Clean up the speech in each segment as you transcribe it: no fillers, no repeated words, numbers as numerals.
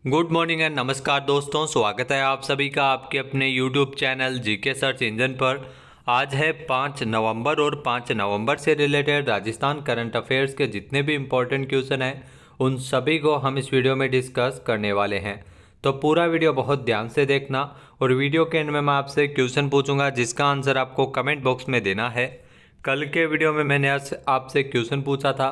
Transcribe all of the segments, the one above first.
Good morning and नमस्कार दोस्तों, स्वागत है आप सभी का आपके अपने YouTube channel GK search engine पर। आज है 5 नवंबर और 5 नवंबर से रिलेटेड राजस्थान करंट अफेयर्स के जितने भी इम्पोर्टेंट क्वेश्चन हैं उन सभी को हम इस वीडियो में डिस्कस करने वाले हैं। तो पूरा वीडियो बहुत ध्यान से देखना और वीडियो के एंड में मैं आपसे क्वेश्चन पूछूंगा जिसका आंसर आपको कमेंट बॉक्स में देना है। कल के वीडियो में मैंने आपसे क्वेश्चन पूछा था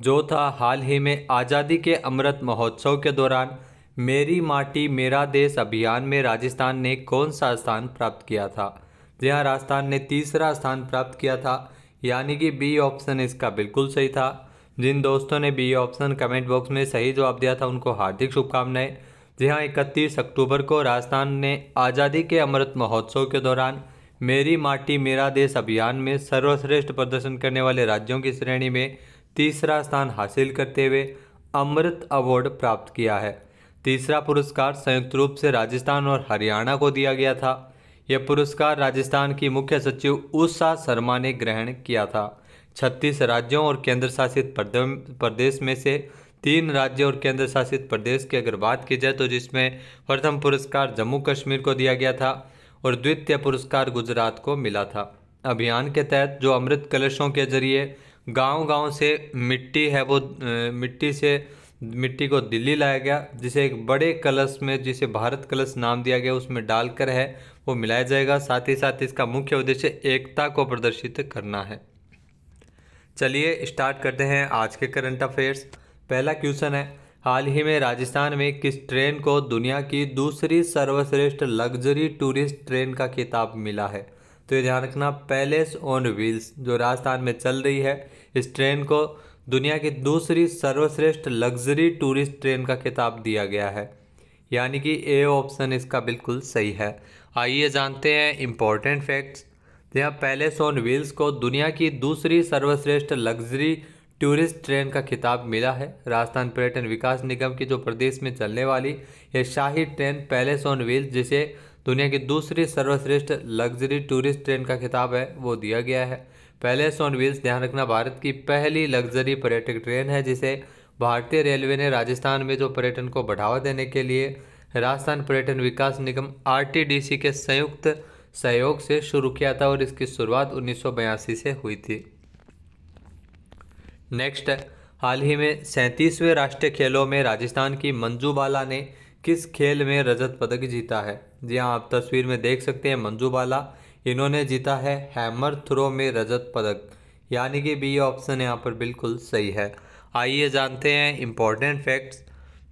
जो था हाल ही में आज़ादी के अमृत महोत्सव के दौरान मेरी माटी मेरा देश अभियान में राजस्थान ने कौन सा स्थान प्राप्त किया था। जी हाँ, राजस्थान ने तीसरा स्थान प्राप्त किया था, यानी कि बी ऑप्शन इसका बिल्कुल सही था। जिन दोस्तों ने बी ऑप्शन कमेंट बॉक्स में सही जवाब दिया था उनको हार्दिक शुभकामनाएं। जी हाँ, 31 अक्टूबर को राजस्थान ने आज़ादी के अमृत महोत्सव के दौरान मेरी माटी मेरा देश अभियान में सर्वश्रेष्ठ प्रदर्शन करने वाले राज्यों की श्रेणी में तीसरा स्थान हासिल करते हुए अमृत अवार्ड प्राप्त किया है। तीसरा पुरस्कार संयुक्त रूप से राजस्थान और हरियाणा को दिया गया था। यह पुरस्कार राजस्थान की मुख्य सचिव उषा शर्मा ने ग्रहण किया था। 36 राज्यों और केंद्र शासित प्रदेश में से 3 राज्यों और केंद्र शासित प्रदेश की अगर बात की जाए तो जिसमें प्रथम पुरस्कार जम्मू कश्मीर को दिया गया था और द्वितीय पुरस्कार गुजरात को मिला था। अभियान के तहत जो अमृत कलशों के जरिए गांव-गांव से मिट्टी है वो मिट्टी को दिल्ली लाया गया, जिसे एक बड़े कलश में जिसे भारत कलश नाम दिया गया उसमें डालकर है वो मिलाया जाएगा। साथ ही साथ इसका मुख्य उद्देश्य एकता को प्रदर्शित करना है। चलिए स्टार्ट करते हैं आज के करंट अफेयर्स। पहला क्वेश्चन है, हाल ही में राजस्थान में किस ट्रेन को दुनिया की दूसरी सर्वश्रेष्ठ लग्जरी टूरिस्ट ट्रेन का खिताब मिला है। तो ये ध्यान रखना, पैलेस ऑन व्हील्स जो राजस्थान में चल रही है इस ट्रेन को दुनिया की दूसरी सर्वश्रेष्ठ लग्जरी टूरिस्ट ट्रेन का खिताब दिया गया है, यानी कि ए ऑप्शन इसका बिल्कुल सही है। आइए जानते हैं इम्पोर्टेंट फैक्ट्स। यहाँ पैलेस ऑन व्हील्स को दुनिया की दूसरी सर्वश्रेष्ठ लग्जरी टूरिस्ट ट्रेन का खिताब मिला है। राजस्थान पर्यटन विकास निगम की जो प्रदेश में चलने वाली यह शाही ट्रेन पैलेस ऑन व्हील्स जिसे दुनिया की दूसरी सर्वश्रेष्ठ लग्जरी टूरिस्ट ट्रेन का खिताब है वो दिया गया है। पैलेस ऑन व्हील्स ध्यान रखना भारत की पहली लग्जरी पर्यटक ट्रेन है जिसे भारतीय रेलवे ने राजस्थान में जो पर्यटन को बढ़ावा देने के लिए राजस्थान पर्यटन विकास निगम आरटीडीसी के संयुक्त सहयोग से शुरू किया था और इसकी शुरुआत 1982 से हुई थी। नेक्स्ट है, हाल ही में 37वें राष्ट्रीय खेलों में राजस्थान की मंजू बाला ने किस खेल में रजत पदक जीता है। जी हाँ, आप तस्वीर में देख सकते हैं मंजू बाला, इन्होंने जीता है हैमर थ्रो में रजत पदक, यानी कि बी ऑप्शन यहाँ पर बिल्कुल सही है। आइए जानते हैं इम्पोर्टेंट फैक्ट्स।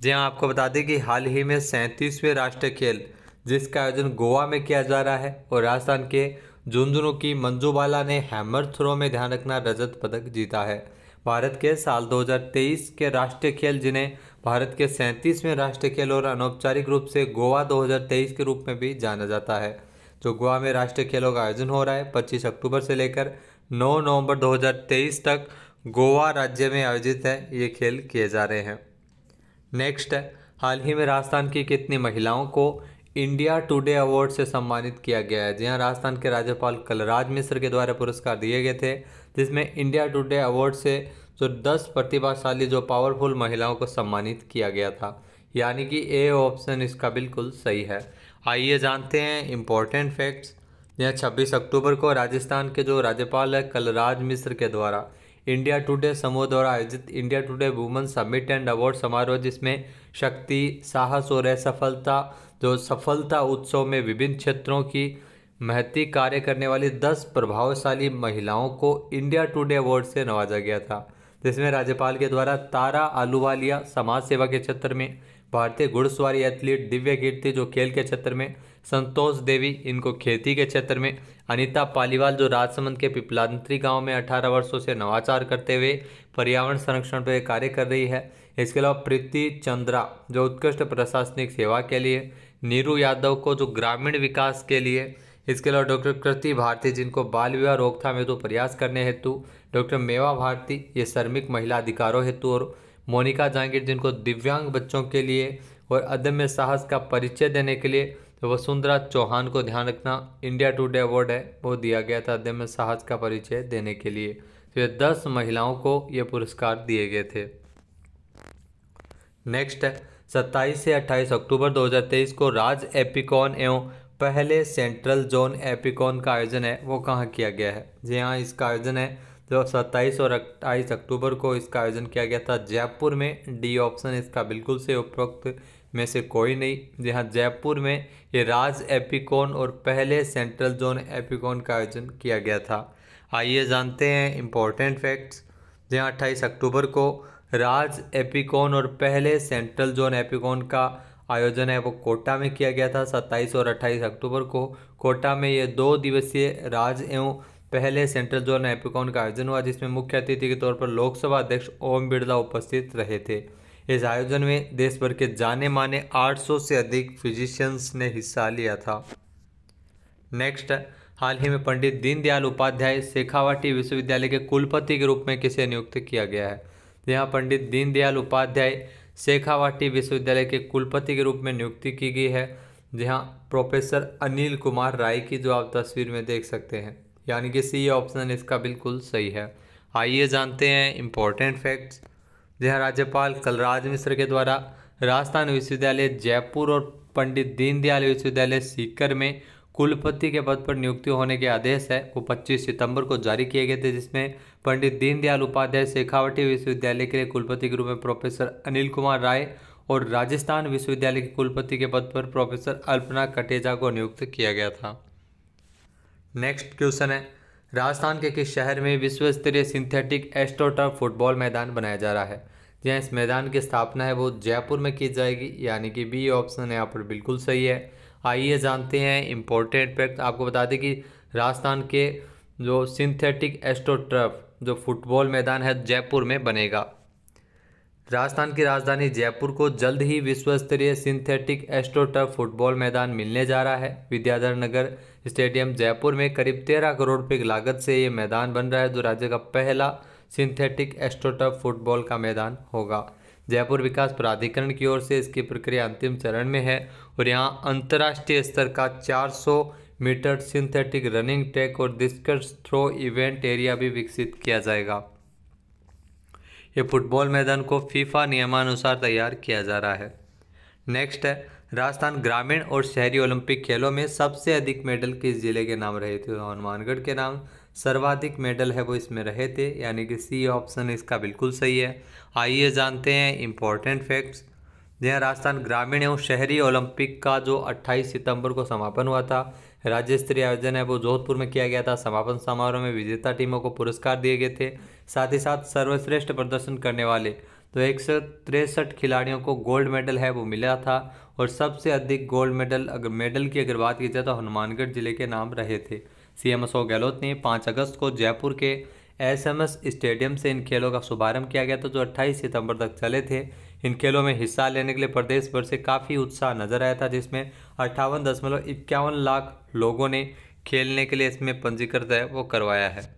जी हाँ, आपको बता दें कि हाल ही में 37वें राष्ट्रीय खेल जिसका आयोजन गोवा में किया जा रहा है और राजस्थान के झुंझुनू की मंजू बाला ने हैमर थ्रो में ध्यान रखना रजत पदक जीता है। भारत के साल 2023 के राष्ट्रीय खेल जिन्हें भारत के 37वें राष्ट्रीय खेल और अनौपचारिक रूप से गोवा 2023 के रूप में भी जाना जाता है, जो गोवा में राष्ट्रीय खेलों का आयोजन हो रहा है 25 अक्टूबर से लेकर 9 नवंबर 2023 तक गोवा राज्य में आयोजित है। ये खेल किए जा रहे हैं। नेक्स्ट है, हाल ही में राजस्थान की कितनी महिलाओं को इंडिया टुडे अवार्ड से सम्मानित किया गया है। जी हाँ, राजस्थान के राज्यपाल कलराज मिश्र के द्वारा पुरस्कार दिए गए थे जिसमें इंडिया टुडे अवार्ड से जो 10 प्रतिभाशाली जो पावरफुल महिलाओं को सम्मानित किया गया था, यानी कि ए ऑप्शन इसका बिल्कुल सही है। आइए जानते हैं इम्पोर्टेंट फैक्ट्स। यह 26 अक्टूबर को राजस्थान के जो राज्यपाल है कलराज मिश्र के द्वारा इंडिया टुडे समूह द्वारा आयोजित India today women summit and award समारोह जिसमें शक्ति, साहस और सफलता उत्सव में विभिन्न क्षेत्रों की महती कार्य करने वाली 10 प्रभावशाली महिलाओं को इंडिया टुडे अवार्ड से नवाजा गया था, जिसमें राज्यपाल के द्वारा तारा आलूवालिया समाज सेवा के क्षेत्र में, भारतीय घुड़सवारी एथलीट दिव्य कीर्ति जो खेल के क्षेत्र में, संतोष देवी इनको खेती के क्षेत्र में, अनीता पालीवाल जो राजसमंद के पिपलांत्री गांव में 18 वर्षों से नवाचार करते हुए पर्यावरण संरक्षण पर कार्य कर रही है। इसके अलावा प्रीति चंद्रा जो उत्कृष्ट प्रशासनिक सेवा के लिए, नीरू यादव को जो ग्रामीण विकास के लिए, इसके अलावा डॉक्टर कृति भारती जिनको बाल विवाह रोकथाम हेतु प्रयास करने हेतु, डॉक्टर मेवा भारती ये श्रमिक महिला अधिकारों हेतु और मोनिका जहांगीर जिनको दिव्यांग बच्चों के लिए और अदम्य साहस का परिचय देने के लिए, तो वसुंधरा चौहान को ध्यान रखना इंडिया टुडे अवार्ड है वो दिया गया था अदम्य साहस का परिचय देने के लिए। तो ये 10 महिलाओं को ये पुरस्कार दिए गए थे। नेक्स्ट है, 27 से 28 अक्टूबर 2023 को राज्य एपिकॉन एवं पहले सेंट्रल जोन एपिकॉन का आयोजन है वो कहाँ किया गया है। जी हाँ, इसका आयोजन है जो 27 और 28 अक्टूबर को इसका आयोजन किया गया था जयपुर में। डी ऑप्शन इसका बिल्कुल से उपरोक्त में से कोई नहीं। जी हाँ, जयपुर में ये राज्य एपिकॉन और पहले सेंट्रल जोन एपिकॉन का आयोजन किया गया था। आइए जानते हैं इम्पोर्टेंट फैक्ट्स। जी हाँ, 28 अक्टूबर को राज्य एपिकॉन और पहले सेंट्रल जोन एपिकॉन का आयोजन है वो कोटा में किया गया था। 27 और 28 अक्टूबर को कोटा में ये 2 दिवसीय राज्य एवं पहले सेंट्रल जोन एपिकॉन का आयोजन हुआ, जिसमें मुख्य अतिथि के तौर पर लोकसभा अध्यक्ष ओम बिरला उपस्थित रहे थे। इस आयोजन में देश भर के जाने माने 800 से अधिक फिजिशियंस ने हिस्सा लिया था। नेक्स्ट, हाल ही में पंडित दीनदयाल उपाध्याय शेखावाटी विश्वविद्यालय के कुलपति के रूप में किसे नियुक्त किया गया है। यहाँ पंडित दीनदयाल उपाध्याय शेखावाटी विश्वविद्यालय के कुलपति के रूप में नियुक्ति की गई है। जहाँ प्रोफेसर अनिल कुमार राय की जो आप तस्वीर में देख सकते हैं, यानी कि सी ऑप्शन इसका बिल्कुल सही है। आइए जानते हैं इम्पोर्टेंट फैक्ट्स। जहाँ राज्यपाल कलराज मिश्र के द्वारा राजस्थान विश्वविद्यालय जयपुर और पंडित दीनदयाल विश्वविद्यालय सीकर में कुलपति के पद पर नियुक्ति होने के आदेश है वो 25 सितंबर को जारी किए गए थे, जिसमें पंडित दीनदयाल उपाध्याय शेखावाटी विश्वविद्यालय के लिए कुलपति के रूप में प्रोफेसर अनिल कुमार राय और राजस्थान विश्वविद्यालय के कुलपति के पद पर प्रोफेसर अल्पना कटेजा को नियुक्त किया गया था। नेक्स्ट क्वेश्चन है, राजस्थान के किस शहर में विश्व स्तरीय सिंथेटिक एस्ट्रोटर्फ फुटबॉल मैदान बनाया जा रहा है। जहाँ इस मैदान की स्थापना है वो जयपुर में की जाएगी, यानी कि बी ऑप्शन यहाँ पर बिल्कुल सही है। आइए जानते हैं इम्पोर्टेंट फैक्ट। आपको बता दें कि राजस्थान के जो सिंथेटिक एस्ट्रोटर्फ जो फुटबॉल मैदान है जयपुर में बनेगा। राजस्थान की राजधानी जयपुर को जल्द ही विश्व स्तरीय सिंथेटिक एस्ट्रोटर्फ फुटबॉल मैदान मिलने जा रहा है। विद्याधर नगर स्टेडियम जयपुर में करीब 13 करोड़ रुपये की लागत से ये मैदान बन रहा है, जो राज्य का पहला सिंथेटिक एस्ट्रोटर्फ फुटबॉल का मैदान होगा। जयपुर विकास प्राधिकरण की ओर से इसकी प्रक्रिया अंतिम चरण में है और यहाँ अंतर्राष्ट्रीय स्तर का 400 मीटर सिंथेटिक रनिंग ट्रैक और डिस्कस थ्रो इवेंट एरिया भी विकसित किया जाएगा। ये फुटबॉल मैदान को फीफा नियमानुसार तैयार किया जा रहा है। नेक्स्ट है, राजस्थान ग्रामीण और शहरी ओलंपिक खेलों में सबसे अधिक मेडल किस जिले के नाम रहे थे। हनुमानगढ़ के नाम सर्वाधिक मेडल है वो इसमें रहे थे, यानी कि सी ऑप्शन इसका बिल्कुल सही है। आइए जानते हैं इम्पोर्टेंट फैक्ट्स। जहाँ राजस्थान ग्रामीण एवं शहरी ओलंपिक का जो 28 सितंबर को समापन हुआ था, राज्य स्तरीय आयोजन है वो जोधपुर में किया गया था। समापन समारोह में विजेता टीमों को पुरस्कार दिए गए थे। साथ ही साथ सर्वश्रेष्ठ प्रदर्शन करने वाले तो 163 खिलाड़ियों को गोल्ड मेडल है वो मिला था और सबसे अधिक गोल्ड मेडल की अगर बात की जाए तो हनुमानगढ़ जिले के नाम रहे थे। सीएम अशोक गहलोत ने 5 अगस्त को जयपुर के एसएमएस स्टेडियम से इन खेलों का शुभारंभ किया गया था, जो 28 सितंबर तक चले थे। इन खेलों में हिस्सा लेने के लिए प्रदेश भर से काफ़ी उत्साह नजर आया था, जिसमें 58.51 लाख लोगों ने खेलने के लिए इसमें पंजीकृत है वो करवाया है।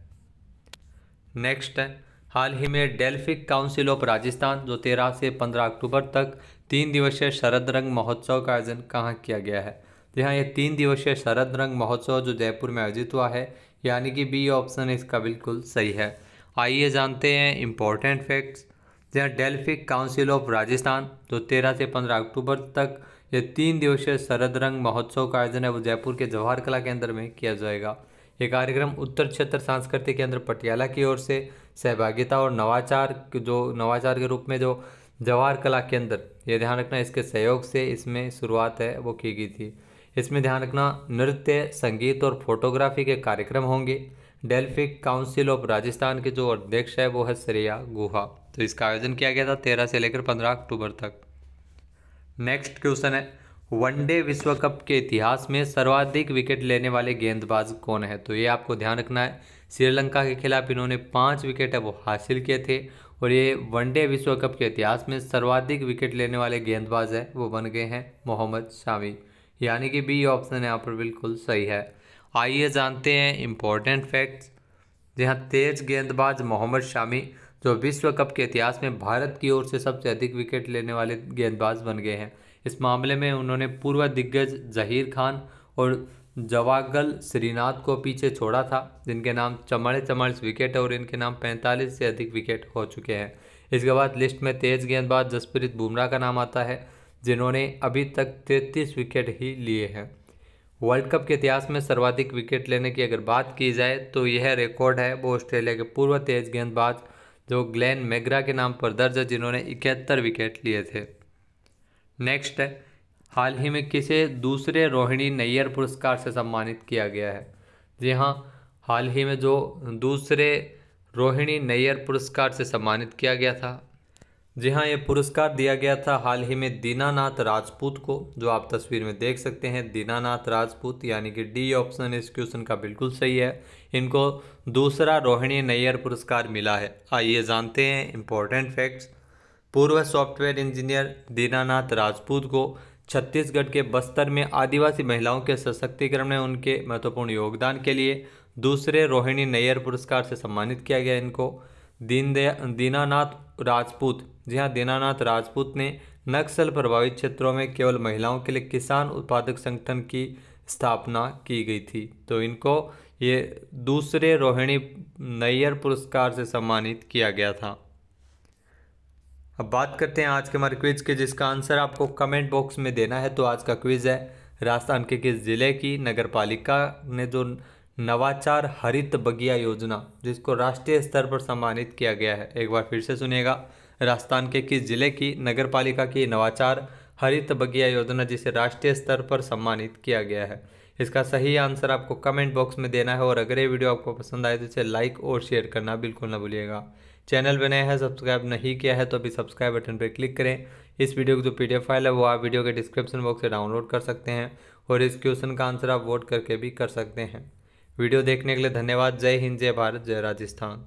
नेक्स्ट है, हाल ही में डेल्फिक काउंसिल ऑफ राजस्थान जो 13 से 15 अक्टूबर तक 3 दिवसीय शरद रंग महोत्सव का आयोजन कहाँ किया गया है। जहाँ ये 3 दिवसीय शरद रंग महोत्सव जो जयपुर में आयोजित हुआ है, यानी कि बी ऑप्शन इसका बिल्कुल सही है। आइए जानते हैं इम्पोर्टेंट फैक्ट्स। जहाँ डेल्फिक काउंसिल ऑफ राजस्थान जो 13 से 15 अक्टूबर तक ये 3 दिवसीय शरद रंग महोत्सव का आयोजन है वो जयपुर के जवाहर कला केंद्र में किया जाएगा। ये कार्यक्रम उत्तर क्षेत्र सांस्कृतिक केंद्र पटियाला की ओर से सहभागिता और नवाचार के रूप में जो जवाहर कला केंद्र, ये ध्यान रखना इसके सहयोग से इसमें शुरुआत है वो की गई थी। इसमें ध्यान रखना नृत्य, संगीत और फोटोग्राफी के कार्यक्रम होंगे। डेल्फिक काउंसिल ऑफ राजस्थान के जो अध्यक्ष है वो है श्रेया गुहा। तो इसका आयोजन किया गया था 13 से लेकर 15 अक्टूबर तक। नेक्स्ट क्वेश्चन है, वनडे विश्व कप के इतिहास में सर्वाधिक विकेट लेने वाले गेंदबाज कौन है। तो ये आपको ध्यान रखना है, श्रीलंका के खिलाफ इन्होंने 5 विकेट है वो हासिल किए थे और ये वनडे विश्व कप के इतिहास में सर्वाधिक विकेट लेने वाले गेंदबाज है वो बन गए हैं मोहम्मद शामी, यानी कि बी ऑप्शन यहाँ पर बिल्कुल सही है। आइए जानते हैं इम्पोर्टेंट फैक्ट्स। जहाँ तेज गेंदबाज मोहम्मद शामी जो विश्व कप के इतिहास में भारत की ओर से सबसे अधिक विकेट लेने वाले गेंदबाज बन गए हैं। इस मामले में उन्होंने पूर्व दिग्गज जहीर खान और जवागल श्रीनाथ को पीछे छोड़ा था, जिनके नाम 44 विकेट है और इनके नाम 45 से अधिक विकेट हो चुके हैं। इसके बाद लिस्ट में तेज गेंदबाज जसप्रीत बुमराह का नाम आता है, जिन्होंने अभी तक 33 विकेट ही लिए हैं। वर्ल्ड कप के इतिहास में सर्वाधिक विकेट लेने की अगर बात की जाए तो यह रिकॉर्ड है वो ऑस्ट्रेलिया के पूर्व तेज गेंदबाज जो ग्लेन मैग्रा के नाम पर दर्ज है, जिन्होंने 71 विकेट लिए थे। नेक्स्ट है, हाल ही में किसे दूसरे रोहिणी नैयर पुरस्कार से सम्मानित किया गया है। जी हाँ, हाल ही में जो दूसरे रोहिणी नैयर पुरस्कार से सम्मानित किया गया था, जी हाँ, ये पुरस्कार दिया गया था हाल ही में दीनानाथ राजपूत को, जो आप तस्वीर में देख सकते हैं दीनानाथ राजपूत, यानी कि डी ऑप्शन इस क्वेश्चन का बिल्कुल सही है। इनको दूसरा रोहिणी नैयर पुरस्कार मिला है। आइए जानते हैं इम्पोर्टेंट फैक्ट्स। पूर्व सॉफ्टवेयर इंजीनियर दीनानाथ राजपूत को छत्तीसगढ़ के बस्तर में आदिवासी महिलाओं के सशक्तिकरण में उनके महत्वपूर्ण योगदान के लिए दूसरे रोहिणी नैयर पुरस्कार से सम्मानित किया गया। इनको दीनानाथ राजपूत, जी हाँ, दीनानाथ राजपूत ने नक्सल प्रभावित क्षेत्रों में केवल महिलाओं के लिए किसान उत्पादक संगठन की स्थापना की गई थी। तो इनको ये दूसरे रोहिणी नैयर पुरस्कार से सम्मानित किया गया था। अब बात करते हैं आज के हमारे क्विज के, जिसका आंसर आपको कमेंट बॉक्स में देना है। तो आज का क्विज है, राजस्थान के किस जिले की नगर पालिका ने जो नवाचार हरित बगिया योजना, जिसको राष्ट्रीय स्तर पर सम्मानित किया गया है, एक बार फिर से सुनिएगा, राजस्थान के किस जिले की नगर पालिका की नवाचार हरित बगिया योजना जिसे राष्ट्रीय स्तर पर सम्मानित किया गया है। इसका सही आंसर आपको कमेंट बॉक्स में देना है। और अगर ये वीडियो आपको पसंद आए तो इसे लाइक और शेयर करना बिल्कुल ना भूलिएगा। चैनल बने हैं, सब्सक्राइब नहीं किया है तो अभी सब्सक्राइब बटन पर क्लिक करें। इस वीडियो की जो PDF फाइल है वो आप वीडियो के डिस्क्रिप्शन बॉक्स से डाउनलोड कर सकते हैं और इस क्वेश्चन का आंसर आप वोट करके भी कर सकते हैं। वीडियो देखने के लिए धन्यवाद। जय हिंद, जय भारत, जय राजस्थान।